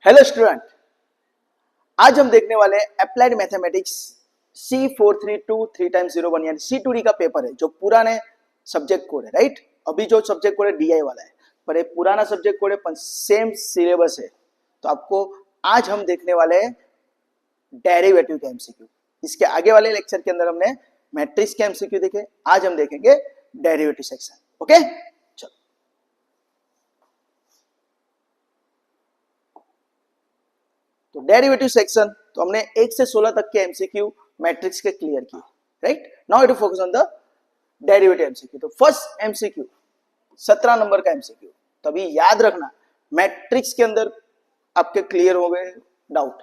Hello student, आज हम देखने वाले हैं अप्लाइड मैथमेटिक्स C432 3x01 यानी C2D का पेपर है जो पुराने सब्जेक्ट कोड है। राइट, अभी जो सब्जेक्ट कोड है DI वाला है, पर एक पुराना सब्जेक्ट कोड है पर सेम सिलेबस है। तो आपको आज हम देखने वाले हैं डेरिवेटिव के MCQ। इसके आगे वाले लेक्चर के अंदर हमने मैट्रिक्स के MCQ देखे, आज हम देखेंगे डेरिवेटिव सेक्शन। ओके, तो डेरिवेटिव सेक्शन तो हमने 1 से 16 तक के एमसीक्यू मैट्रिक्स के क्लियर किए। Right, now it focus on the derivative MCQ. तो फर्स्ट एमसीक्यू 17 नंबर का एमसीक्यू, तभी याद रखना मैट्रिक्स के अंदर आपके क्लियर हो गए डाउट,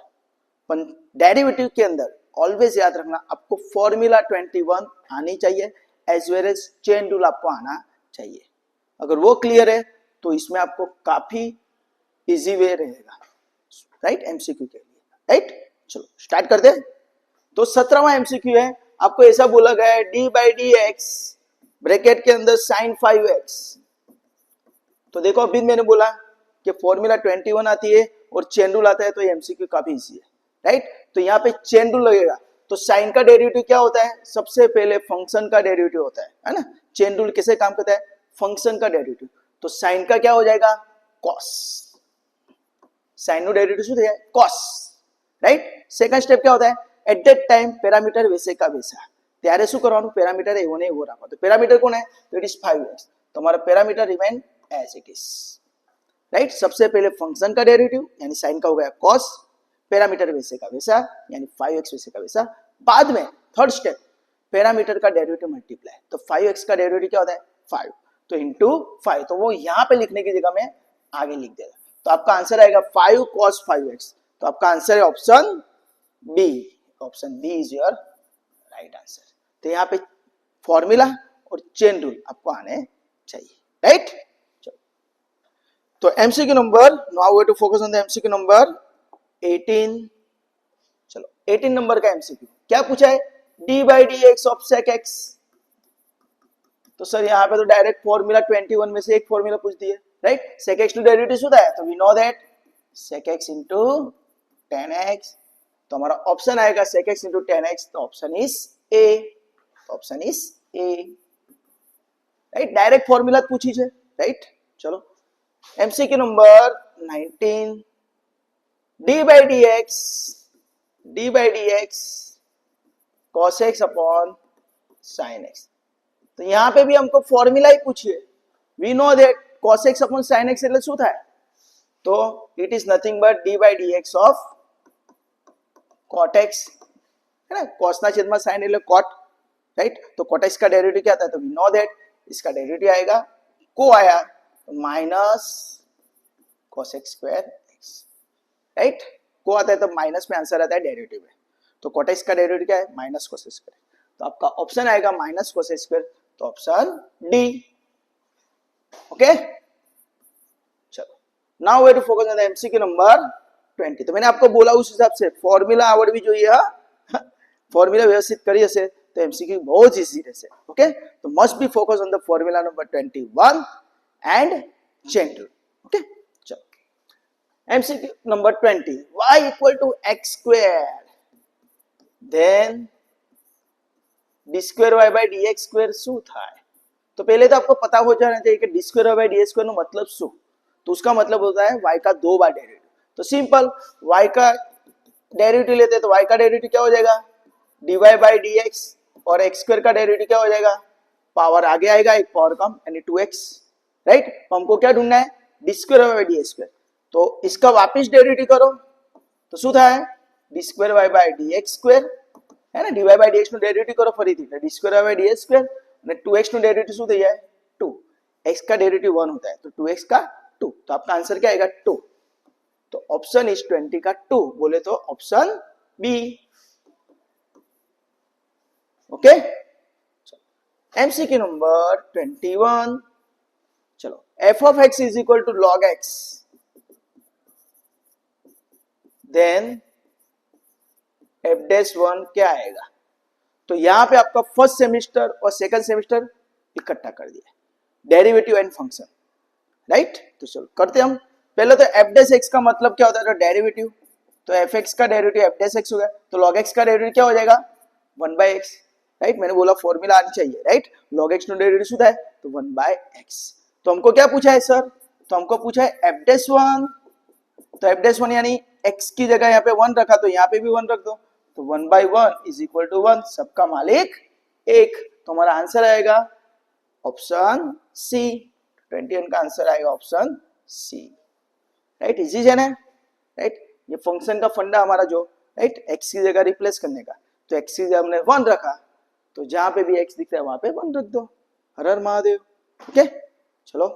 पर डेरिवेटिव के अंदर ऑलवेज याद रखना आपको फॉर्मूला 21 आनी चाहिए as well as chain rule आपको आना चाहिए। अगर वो क्लियर है तो इसमें आपको काफी इजी वे रहेगा। राइट, एमसीक्यू के लिए। राइट, चलो स्टार्ट करते हैं। तो 17वां एमसीक्यू है, आपको ऐसा बोला गया है D by D x bracket के अंदर साइन 5x। तो देखो अभी मैंने बोला कि फॉर्मूला 21 आती है और चेन रूल आता है, तो ये एमसीक्यू काफी इजी है। राइट, तो यहाँ पे चेन रूल लगेगा। तो साइन का डेरिवेटिव क्या होता है? सबसे पहले फंक्शन का डेरिवेटिव होता है ना। चेन रूल कैसे काम करता है? फंक्शन का डेरिवेटिव। तो साइन का क्या हो जाएगा? कॉस। साइन नो डेरिवेटिव શું થાય? cos। રાઈટ, સેકન્ડ સ્ટેપ क्या होता है? એટ ધેટ ટાઈમ પેરામીટર વૈસે કા વૈસા, ત્યારે શું કરવાનું? પેરામીટર એવો ને એવો રાખો। તો પેરામીટર કોણ है? तो इट इज 5x। तो हमारा parameter remain as it is. Right, सबसे पहले फंक्शन का डेरिवेटिव यानी साइन का हो गया cos, पैरामीटर वैसे का वैसा यानी 5x वैसे का वैसा। बाद में थर्ड स्टेप पैरामीटर का डेरिवेटिव मल्टीप्लाई। तो 5x का डेरिवेटिव क्या होता है? 5। तो इनटू 5, तो वो यहां पे लिखने की जगह में आगे लिख देगा। तो आपका आंसर आएगा 5 cos 5x। तो आपका आंसर है option B. Option B is your right answer. तो यहाँ पे फॉर्मूला और चेन रूल आपको आने चाहिए। राइट, चलो तो MCQ number, now we to focus on the MCQ number 18। चलो 18 नंबर का एमसीक्यू क्या पूछा है? D by D x of sec X. तो सर यहाँ पे तो डायरेक्ट फॉर्मूला 21 में से एक फॉर्मूला पूछ दिए। Right, sec x to derivative होता है, तो we know that sec x into tan x। तो हमारा ऑप्शन आएगा sec x into tan x। तो option is A. Option is A. Right, direct formula पूछी है। राइट, चलो MCQ number 19। D by D x cos x upon sin x। तो यहां पे भी हमको फॉर्मूला ही पूछिए। We know that cos x upon sin x એટલે શું થાય? तो it is nothing but d by dx of cot x, है ना। cos ना छेद में sin એટલે cot। राइट, तो cot x का डेरिवेटिव क्या आता है? तो वी नो दैट इसका डेरिवेटिव आएगा, को आया minus cos x square x। Right, को आता है तो माइनस में आंसर आता है डेरिवेटिव में। तो cot x का डेरिवेटिव क्या है? Minus cos x square. तो आपका ऑप्शन आएगा माइनस cos x स्क्वायर। तो ऑप्शन डी। ओके, चलो now we to focus on the MCQ number 20। तो मैंने आपको बोला उस हिसाब से फॉर्मूला आवड़वी જોઈએ। फॉर्मूला व्यवस्थित કરી હશે तो एमसीक्यू बहुत इजी રહેશે। ओके, तो must be focus on the formula number 21 and chain rule. Okay, चलो MCQ number 20, y equal to x square then d square y by dx square શું થાય? तो पहले तो आपको पता हो जाना चाहिए कि D square by D square नो मतलब शू। तो उसका मतलब होता है y का 2 बार डेरिवेटिव। तो सिंपल y का डेरिवेटिव लेते हैं तो y का डेरिवेटिव क्या हो जाएगा? dy बाय dx, और x स्क्वायर का डेरिवेटिव क्या हो जाएगा? पावर आगे आएगा, एक पावर कम यानी 2x। राइट, तो हमको क्या ढूंढना है? D square by D square. तो इसका वापस डेरिवेटिव करो तो શું થાય? D square y by dx square, है ना। dy बाय dx નો डेरिवेटिव करो ફરીથી, એટલે d square by dx square અને 2x નો डेरिवेटिव શું થઈ જાય? 2। x का डेरिवेटिव 1 होता है तो 2x का 2। तो आपका आंसर क्या आएगा? 2। तो ऑप्शन इज 20 का 2 बोले तो option B. Okay, MCQ number 21। चलो f of x is equal to log x, then f dash 1 क्या आएगा? तो यहां पे आपका फर्स्ट सेमेस्टर और सेकंड सेमेस्टर इकट्ठा कर दिया, डेरिवेटिव एंड फंक्शन। राइट, तो चलो करते हम पहले तो एफ डैश एक्स का मतलब क्या होता है, तो डेरिवेटिव, तो एफ एक्स का डेरिवेटिव एफ डैश एक्स हो गया, तो लॉग एक्स का डेरिवेटिव क्या हो जाएगा 1/x, राइट। मैंने बोला फॉर्मूला आनी चाहिए, राइट। लॉग एक्स નો डेरिवेटिव શું થાય तो 1/x। तो हमको क्या पूछा है सर, तो हमको पूछा है एफ डैश 1, तो एफ डैश 1 यानी x की जगह यहाँ पे 1 रखा, तो यहाँ पे भी 1 रख दो, तो 1/1 इज इक्वल टू 1, सबका मालिक 1। तो हमारा आंसर आएगा ऑप्शन सी, 21 का आंसर आएगा ऑप्शन सी, राइट। इजी है ना, राइट। ये फंक्शन का फंडा हमारा जो, राइट, x की जगह रिप्लेस करने का, तो x की जगह हमने 1 रखा, तो जहां पे भी x दिखता है वहां पे 1 रख दो। हर हर महादेव। ओके, चलो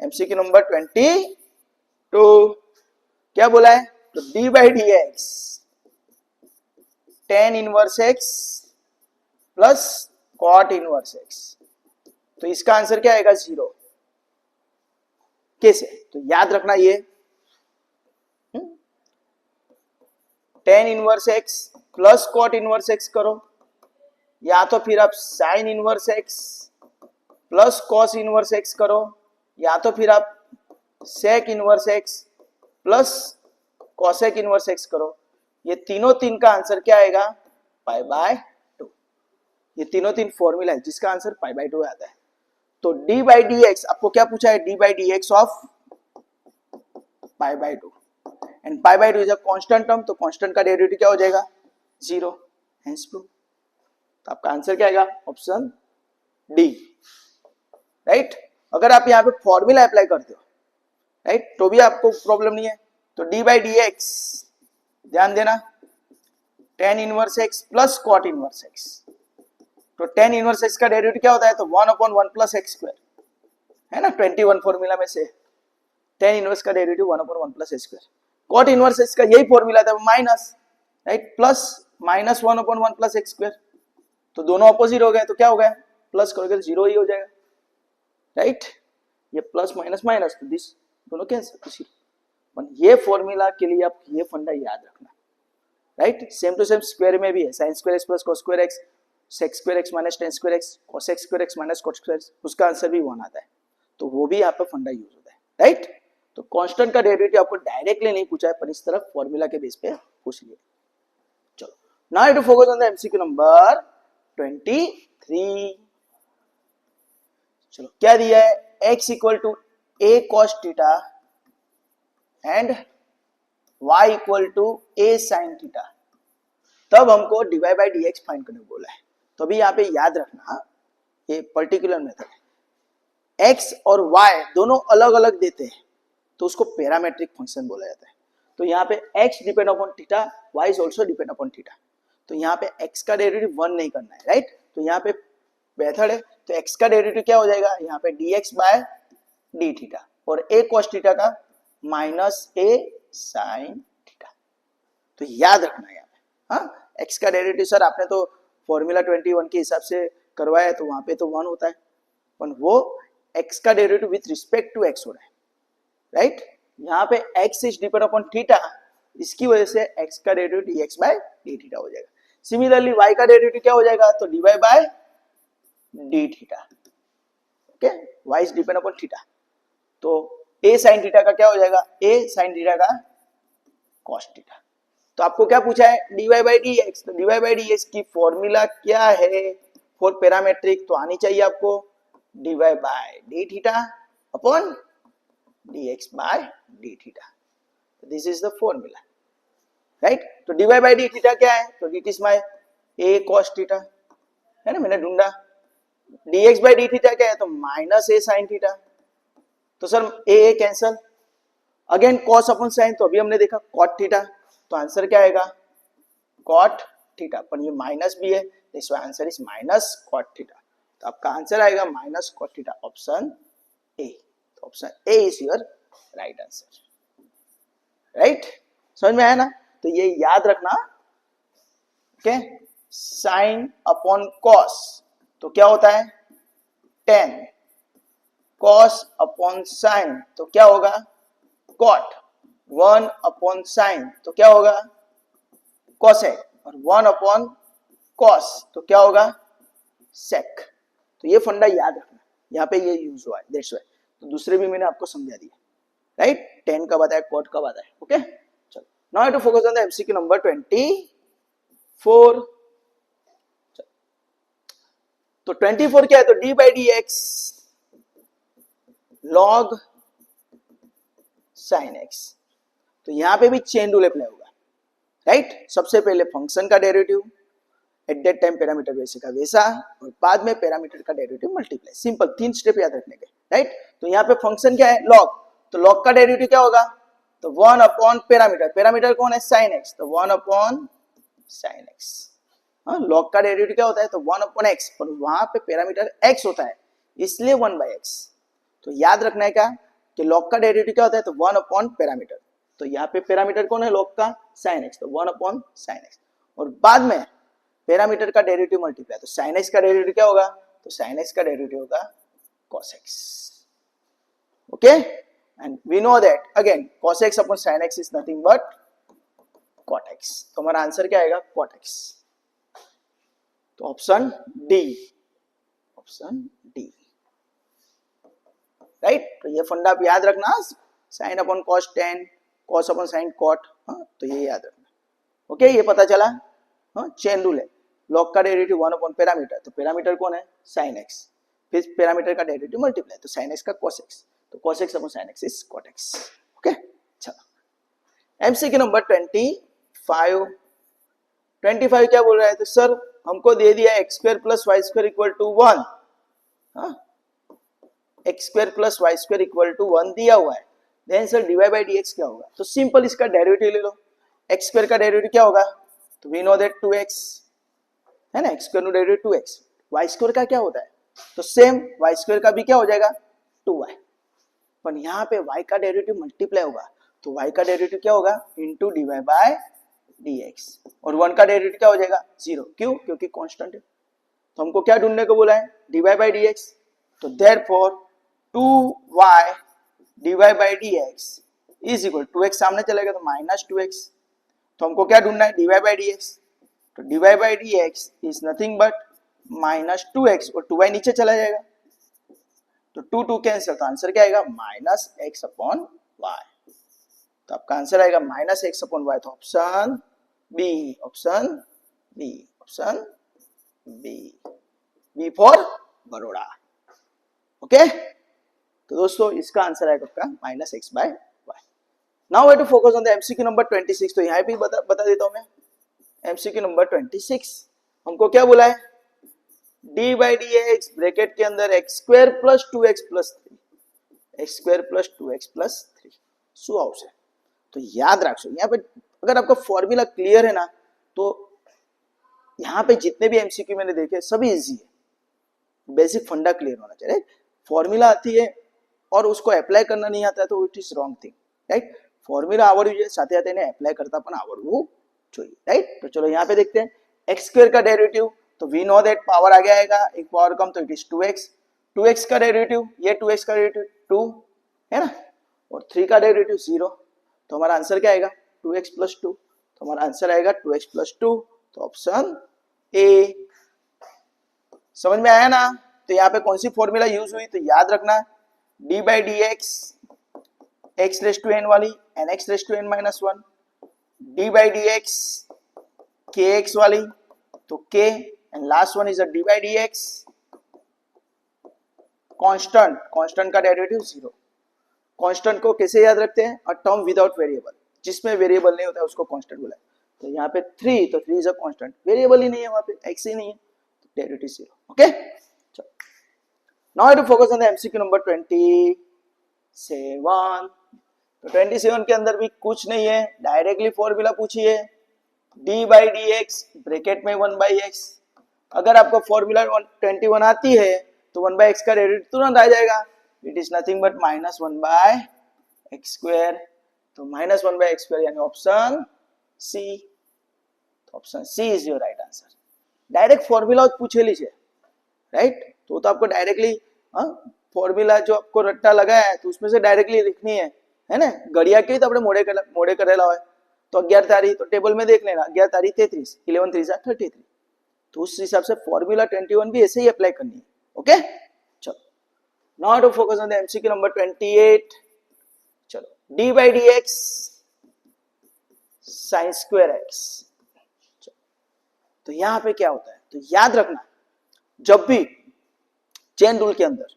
एमसीक्यू नंबर 22 क्या बोला है, तो d by D x tan inverse x plus cot inverse x, तो इसका आंसर क्या आएगा 0। कैसे, तो याद रखना ये tan inverse x plus cot inverse x करो, या तो फिर आप sine inverse x plus cos inverse x करो, या तो फिर आप sec inverse x plus cosec inverse x करो। ये तीनों तीन का आंसर क्या आएगा π/2। ये तीनों तीन फॉर्मूला है जिसका आंसर π/2 आता है। तो d बाई डी एक्स आपको क्या पूछा है, d by D x of π/2, and π/2 is a constant term, तो कांस्टेंट का डेरिवेटिव क्या हो जाएगा 0, हेंस प्रूव। तो आपका आंसर क्या आएगा ऑप्शन डी, राइट। अगर आप यहाँ पे फॉर्मूला अप्लाई करते हो, राइट, तो भी आपको प्रॉब्लम नहीं है। तो d बाई डी एक्स ध्यान देना, tan inverse x plus cot inverse x, तो टेन इनवर्स एक्स का डेरिवेटिव क्या होता है, तो 1/1 प्लस एक्स स्क्वायर, है ना, 21 फॉर्मूला में से टेन इनवर्स का derivative 1/1 plus x square. Cot inverse x का यही फॉर्मूला था minus, right, plus minus 1/1 plus x square, तो दोनों अपोजिट हो गए, तो क्या हो गया, प्लस करोगे तो 0 ही हो जाएगा, राइट। ये प्लस माइनस माइनस, तो दिस दोनों कैंसिल। ये फॉर्मूला के लिए आप ये फंडा याद रखना, right. Same to same square में भी है, sine square x plus cos square x, sec square x minus tan square x, cosec square x minus cot square x, उसका आंसर भी 1 आता है, तो वो भी यहाँ पे फंडा यूज होता है, राइट। तो कांस्टेंट का डेरिवेटिव आपको डायरेक्टली नहीं पूछा है, पर इस तरफ फॉर्मूला के बेस पे पूछ लिया। चलो now to focus on the MCQ number 23। चलो क्या दिया है, x equal to a cos theta and y equal to a sin theta, तब हमको dy by D x find करने बोला है। तो अभी यहाँ पे याद रखना, ये पर्टिकुलर मेथड है, x और y दोनों अलग अलग देते हैं तो उसको पैरामेट्रिक फंक्शन बोला जाता है। तो यहाँ पे x depend upon theta, y is also depend upon theta, तो यहाँ पे x का डेरिवेटिव 1 नहीं करना है, राइट। तो यहाँ पे मेथड है, तो x का डेरिवेटिव क्या हो जाएगा, यहाँ पे dx बाय डी थीटा, और a cos थीटा का माइनस a sin थीटा। तो याद रखना यहाँ पे, हाँ, x का डेरिवेटिव सर आपने तो फॉर्मूला 21 के हिसाब से करवाया है, तो वहां पे तो 1 होता है, पर वो x का derivative with respect to x हो रहा है, राइट। यहाँ पे x is depend upon theta, इसकी वजह से x का derivative dx by d theta हो जाएगा। सिमिलरली y का डेरिवेटिव क्या हो जाएगा, तो dy by d theta, okay, y is depend upon theta, तो a sin थीटा का क्या हो जाएगा, a sin थीटा का cos थीटा। तो आपको क्या पूछा है, dy बाई डी एक्स, तो dy बाई डी एक्स की फॉर्मूला क्या है फॉर पैरामेट्रिक, तो आनी चाहिए आपको dy by d theta upon dx by d theta, this is the formula, right. तो dy बाय डी थीटा क्या है, तो it is my a cos theta, है ना, मैंने ढूंढा। dx बाय डी थीटा क्या है, तो माइनस a sin थीटा, तो sir a cancel, again cos upon sin, तो अभी हमने देखा cot थीटा, तो आंसर क्या आएगा cot थीटा, पर ये माइनस भी है, this answer is minus cot theta, तो आपका आंसर आएगा minus cot theta, option A. तो option A is your right answer, right. समझ में आया ना, तो ये याद रखना, ओके। साइन अपॉन कॉस तो क्या होता है 10, कॉस अपॉन साइन तो क्या होगा कॉट, 1 अपॉन साइन तो क्या होगा कॉसेक, और 1 अपॉन कॉस तो क्या होगा सेक। तो ये फंडा याद रखना, यहाँ पे ये यूज हुआ है, दैट्स व्हाई। तो दूसरे भी मैंने आपको समझा दिया, राइट, 10 कब आता है, cot कब आता है, ओके। चलो now I to focus on the MCQ number 24। तो 24 क्या है, तो d by D x log sine x. तो यहां पे भी चेन रूल अप्लाई होगा, राइट। सबसे पहले फंक्शन का derivative at that time parameter वैसे का वैसा, और बाद में पैरामीटर का डेरिवेटिव मल्टीप्लाई, सिंपल 3 स्टेप याद रखने के, राइट। तो यहाँ पे फंक्शन क्या है, लॉग, तो लॉग का डेरिवेटिव क्या होगा, तो 1 अपॉन पैरामीटर, पैरामीटर कौन है, साइन एक्स, तो 1 अपॉन साइन एक्स। हाँ, लॉग का डेरिवेटिव क्या होता है, तो 1 अपॉन एक्स, पर वहां पे पैरामीटर एक्स होता है इसलिए 1 बाई एक्स। तो याद रखना है क्या कि लॉग का डेरिवेटिव क्या होता है, तो 1 अपॉन पैरामीटर, तो यहाँ पे पैरामीटर कौन है लॉग का, साइन एक्स, तो 1 अपॉन साइन एक्स, और बाद में पैरामीटर का डेरिवेटिव मल्टीप्लाई, तो साइन एक्स का डेरिवेटिव क्या होगा, तो साइन एक्स का डेरिवेटिव होगा cos x, okay. And we know that again cos x upon sin x is nothing but cot x, तो हमारा आंसर क्या आएगा, cot x। तो option D, option D, right. तो ये फंडा आप याद रखना, sin upon cos 10, cos upon sin cot, हाँ तो ये याद रखना, ओके। ये पता चला, हाँ चेन रूल है, लॉग का डेरिवेटिव 1 अपॉन पैरामीटर, तो पैरामीटर कौन है, sin x, फिर पैरामीटर का डेरिवेटिव मल्टीप्लाई, तो sin x का cos x, तो cos x upon sin x is cot x, okay. चलो एमसीक्यू नंबर 25 क्या बोल रहा है, तो सर हमको दे दिया x square plus y square equal to 1, x square plus y square equal to 1 दिया हुआ है, then sir dy by dx क्या होगा, तो सिंपल इसका डेरिवेटिव ले लो, x स्क्वायर का डेरिवेटिव क्या होगा, तो वी नो दैट 2x है ना, x स्क्वायर का डेरिवेटिव 2x, y स्क्वायर का क्या होता है, तो सेम y स्क्वायर का भी क्या हो जाएगा 2y, पर यहाँ पे y का डेरिवेटिव मल्टीप्लाई होगा, तो y का डेरिवेटिव क्या होगा इनटू dy बाय dx, और 1 का डेरिवेटिव क्या हो जाएगा 0, क्यों, क्योंकि कांस्टेंट है। तो हमको क्या ढूंढने को बोला है, dy बाय dx, तो therefore 2y dy by dx is equal 2x सामने चलेगा तो माइनस 2x, तो हमको क्या ढूंढना है dy बाय dx, तो dy by dx is nothing but minus 2x, और 2y नीचे चला जाएगा, तो 2 कैंसिल, तो आंसर क्या आएगा माइनस x अपॉन y, तो आपका आंसर आएगा माइनस x अपॉन y, तो option B, option B, option B, B for Baroda, okay. तो दोस्तों इसका आंसर आएगा आपका minus x by y। Now I to focus on the MCQ number 26, तो यहाँ भी बता देता हूं मैं, एमसीक्यू नंबर 26 हमको क्या बोला है, D by D x bracket के अंदर x square plus 2x plus 3, x square plus 2x plus 3 सो हाउस है। तो याद रखो यहाँ पे अगर आपका फॉर्मूला क्लियर है ना, तो यहाँ पे जितने भी एमसीक्यू मैंने देखे सभी इजी है, बेसिक फंडा क्लियर होना चाहिए, राइट। फॉर्मूला आती है और उसको अप्लाई करना नहीं आता है तो it is wrong thing, right. Formula आवड़વું જોઈએ, સાથે સાથે એને એપ્લાય કરતા પણ આવડવું જોઈએ, राइट। तो चलो यहाँ पे देखते हैं एक्स स्क्वायर का डेरिवेटिव, तो वी नो दैट पावर आगे आएगा, एक पावर कम तो इट इज 2x, 2x का डेरिवेटिव, ये 2x का डेरिवेटिव 2 है ना, और 3 का डेरिवेटिव 0, तो हमारा आंसर क्या आएगा 2x प्लस 2, तो हमारा आंसर आएगा 2x प्लस 2, तो ऑप्शन ए। समझ में आया ना, तो यहाँ पे कौन सी फॉर्मूला यूज हुई, तो याद रखना D by D X X raise to N वाली N X raise to N minus 1, D by D X के एक्स वाली तो के, and last one is D by D X constant, constant का डेरिवेटिव 0। कांस्टेंट को कैसे याद रखते हैं, अ टर्म विदाउट वेरिएबल, जिसमें वेरिएबल नहीं होता है उसको कांस्टेंट बोला है। तो यहाँ पे 3, तो 3 इज अ कांस्टेंट, वेरिएबल ही नहीं है वहां पे, एक्स ही नहीं है, तो डेरिवेटिव 0, ओके। चलो now I to focus on the MCQ number 27। तो 27 के अंदर भी कुछ नहीं है, डायरेक्टली फॉर्मूला पूछिए, d by D x bracket में 1 बाई एक्स, अगर आपको फॉर्मूला 21 आती है तो 1 बाई एक्स का डेरिवेटिव तुरंत आ जाएगा, it is nothing but minus 1 by X square, तो माइनस 1 बाय एक्स स्क्वायर यानी ऑप्शन सी, तो option C is your right answer. Direct formula पूछेली છે, राइट, तो आपको डायरेक्टली फॉर्मूला जो आपको रट्टा लगा है तो उसमें से डायरेक्टली लिखनी है ना, घड़िया के तो આપણે મોડે કરેલા હોય तो 11 तारीख तो टेबल में देख लेना, 11 तारीख 33, 11 3 33, तो उस हिसाब से फॉर्मूला 21 भी ऐसे ही अप्लाई करनी है, ओके। चलो now to focus on the MCQ number 28। चलो d by D x sine square x. तो यहां पे क्या होता है, तो याद रखना जब भी चेन रूल के अंदर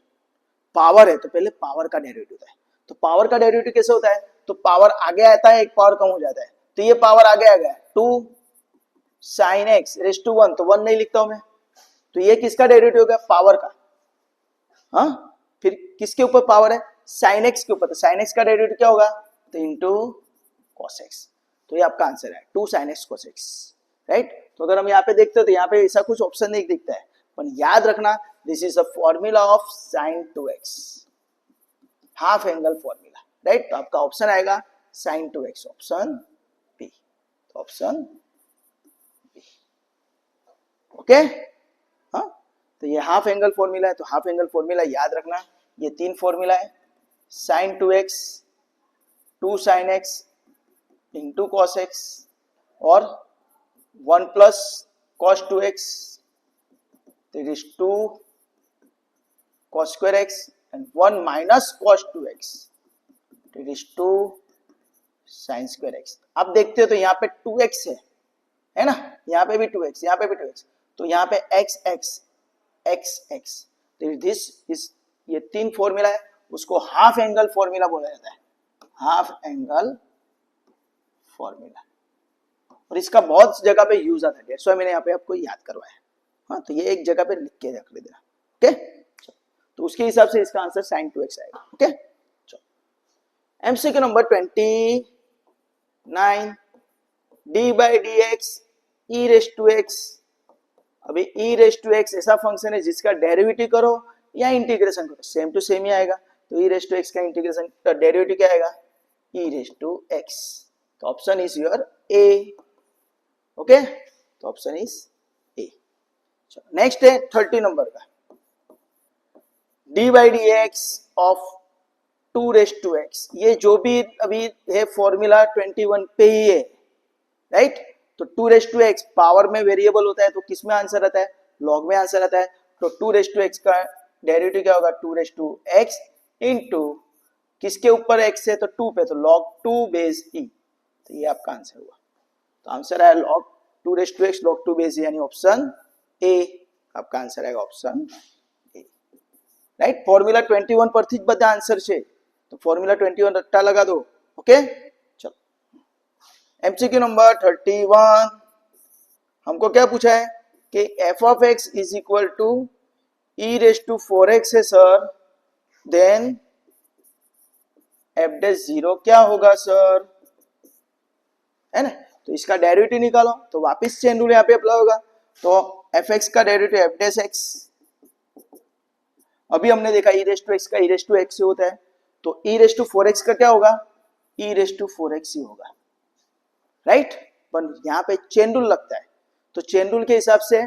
पावर है तो पहले पावर का डेरिवेटिव होता है। तो पावर का डेरिवेटिव कैसे होता है, तो पावर आगे आता है, एक पावर कम हो जाता है, तो ये पावर आगे आ गया 2 साइन एक्स रेस टू 1, तो 1 नहीं लिखता हूं मैं, तो ये किसका डेरिवेटिव हो गया, पावर का। हाँ, फिर किसके ऊपर पावर है, साइन एक्स के ऊपर, तो साइन एक्स का डेरिवेटिव क्या होगा, तो इंटू कॉस एक्स। तो ये आपका आंसर है 2 sine x cos x, right. तो अगर हम यहाँ पे देखते हो तो यहाँ पे ऐसा कुछ ऑप्शन नहीं दिखता है, पर याद रखना this is a formula of sine 2x, half angle formula, right. तो आपका ऑप्शन आएगा साइन 2x, ऑप्शन बी, तो ऑप्शन बी, ओके। हाँ, तो ये हाफ एंगल फॉर्मूला है, तो हाफ एंगल फॉर्मूला याद रखना, ये 3 फॉर्मूला है, sine 2x, 2 sine x into cos x, और 1 plus cos 2x, it is 2 cos square x, and 1 minus cos 2x, it is 2 sin square x। अब देखते हो तो यहाँ पे 2x है ना, यहाँ पे भी 2x, यहाँ पे भी 2x, तो यहाँ पे x x x x, तो दिस इज, ये 3 फॉर्मूला है, उसको हाफ एंगल फॉर्मूला बोला जाता है, हाफ एंगल फॉर्मूला, और इसका बहुत जगह पे यूज आता है, सो मैंने यहाँ पे आपको याद करवाया। हाँ, तो ये एक जगह पे लिख के रख देना, ओके। तो उसके हिसाब से इसका आंसर sin 2x आएगा, okay. MCQ number 29, d by D x e raise to x. अभी ई रेस टू एक्स ऐसा फंक्शन है जिसका डेरिवेटिव करो या इंटीग्रेशन करो सेम टू सेम ही आएगा, तो ई रेस टू एक्स का इंटीग्रेशन का डेरिवेटिव क्या आएगा, ई रेस टू एक्स, तो option is your A, okay. तो ऑप्शन इज ए। नेक्स्ट है 30 नंबर का, d by D x of 2 raise to x. ये जो भी अभी है फॉर्मूला 21 पे ही है, राइट। तो 2 रेस टू एक्स पावर में वेरिएबल होता है, तो किस में आंसर आता है, लॉग में आंसर आता है, तो 2 रेस टू एक्स का डेरिवेटिव क्या होगा, 2 रेस टू एक्स इंटू किसके ऊपर x है, तो 2 पे, तो log 2 बेस e, तो ये आपका आंसर हुआ। तो आंसर है log 2 raise to x log 2 base e, यानी ऑप्शन ए आपका आंसर आएगा, ऑप्शन ए, राइट। फॉर्मूला 21 परથી જ બધા આન્સર છે, તો ફોર્મ્યુલા 21 રટ્ટા લગા દો, ઓકે। चलो एमसीक्यू नंबर 31, हमको क्या पूछा है कि f of x is equal to e raise to 4x है सर, देन f डैश 0 क्या होगा सर, है ना। तो इसका डेरिवेटिव निकालो, तो वापस चेन रूल यहाँ पे अप्लाई होगा, तो fx का डेरिवेटिव f डैश x, अभी हमने देखा e रेस टू x का e रेस टू x से होता है, तो e रेस टू 4x का क्या होगा, e रेस टू 4x ही होगा, राइट। पर यहाँ पे चेन रूल लगता है, तो चेन रूल के हिसाब से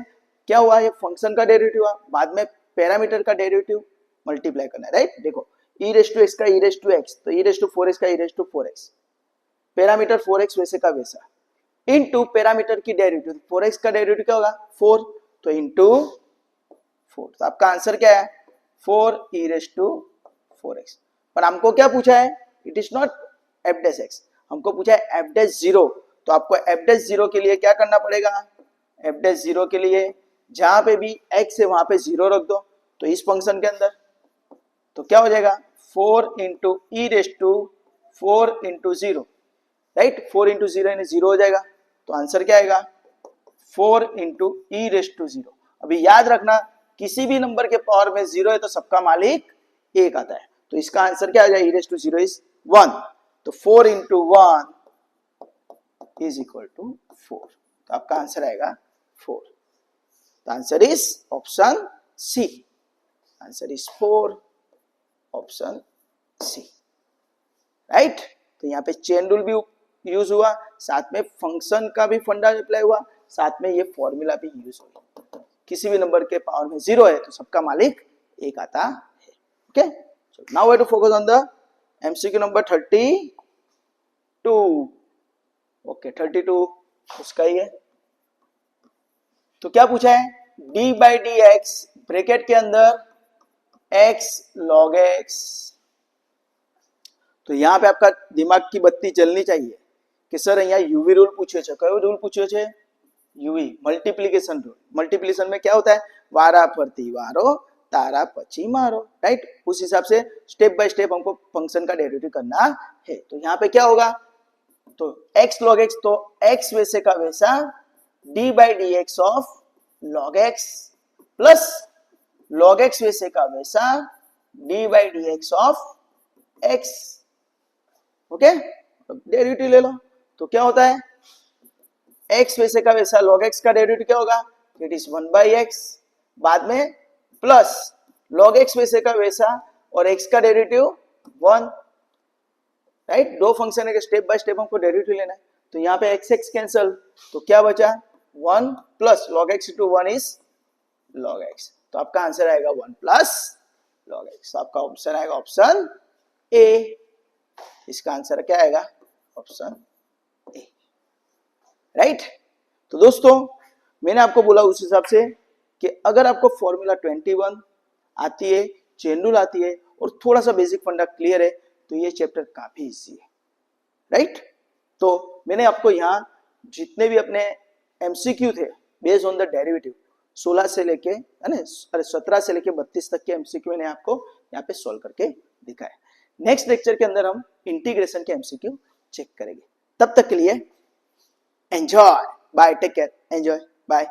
क्या हुआ, ये फंक्शन का डेरिवेटिव हुआ, बाद में पैरामीटर का डेरिवेटिव मल्टीप्लाई करना है, राइट। देखो e रेस टू x का e रेस टू x, तो e रेस टू 4x का e raise to 4x, parameter 4x वैसे का वैसा, इनटू पैरामीटर की डेरिवेटिव, 4x का डेरिवेटिव क्या होगा 4, तो इनटू 4, तो आपका आंसर क्या है 4 e रेस टू 4x। पर हमको क्या पूछा है, it is not f dash x, हमको पूछा है f डैश 0, तो आपको f डैश 0 के लिए क्या करना पड़ेगा, f डैश 0 के लिए जहां पे भी x है वहां पे 0 रख दो, तो इस फंक्शन के अंदर तो क्या हो जाएगा 4 into e raise to 4 into 0, राइट। 4 इंटू 0 यानी 0 हो जाएगा, तो आंसर क्या आएगा 4 इंटू ई रेस टू 0। अभी याद रखना किसी भी नंबर के पावर में 0 है तो सबका मालिक 1 आता है, तो इसका आंसर क्या आ जाएगा, ई रेस टू 0 इज 1, तो 4 इंटू 1 इज इक्वल टू 4, तो आपका आंसर आएगा 4, तो answer is option C, answer is 4, option C, right. तो यहाँ पे चेन रूल भी यूज हुआ, साथ में फंक्शन का भी फंडा अप्लाई हुआ, साथ में ये फॉर्मूला भी यूज हुआ, किसी भी नंबर के पावर में 0 है तो सबका मालिक 1 आता है, okay. Now we have to focus on the MCQ number 32, okay 32 उसका ही है। तो क्या पूछा है, d by D x bracket के अंदर x log x, तो यहाँ पे आपका दिमाग की बत्ती जलनी चाहिए कि सर અહીંયા યુવી રૂલ પૂછ્યો છે. કયો રૂલ પૂછ્યો છે? UV multiplication rule. मल्टीप्लिकेशन में क्या होता है? वारा फरती वारो तारा पची मारो, राइट. उस हिसाब से स्टेप बाय स्टेप हमको फंक्शन का डेरिवेटिव करना है. तो यहाँ पे क्या होगा? तो x log x, तो x वैसे का वैसा d by dx of log x plus log x वैसे का वैसा d by dx of x. Okay, derivative ले लो. तो क्या होता है? x वैसे का वैसा log x का डेरिवेटिव क्या होगा? इट इज 1 by x, बाद में प्लस log x वैसे का वैसा और x का डेरिवेटिव 1, राइट. दो फंक्शन है कि स्टेप बाय स्टेप हमको डेरिवेटिव लेना है. तो यहाँ पे x x कैंसल, तो क्या बचा? 1 plus log x into 1 is log x. तो आपका आंसर आएगा 1 प्लस log x. आपका ऑप्शन आएगा ऑप्शन ए. इसका आंसर क्या आएगा? Option A, right. तो दोस्तों मैंने आपको बोला उस हिसाब से कि अगर आपको फॉर्मूला 21 आती है, चेन रूल आती है और थोड़ा सा बेसिक फंडा क्लियर है तो ये चैप्टर काफी इजी है, राइट. तो मैंने आपको यहाँ जितने भी अपने एमसीक्यू थे बेस्ड ऑन द डेरिवेटिव 16 से लेके 17 से लेके 32 तक के एमसीक्यू मैंने आपको यहाँ पे सॉल्व करके दिखाया. नेक्स्ट लेक्चर के अंदर हम इंटीग्रेशन के एमसीक्यू चेक करेंगे. तब तक के लिए enjoy. Bye, take care, enjoy, bye.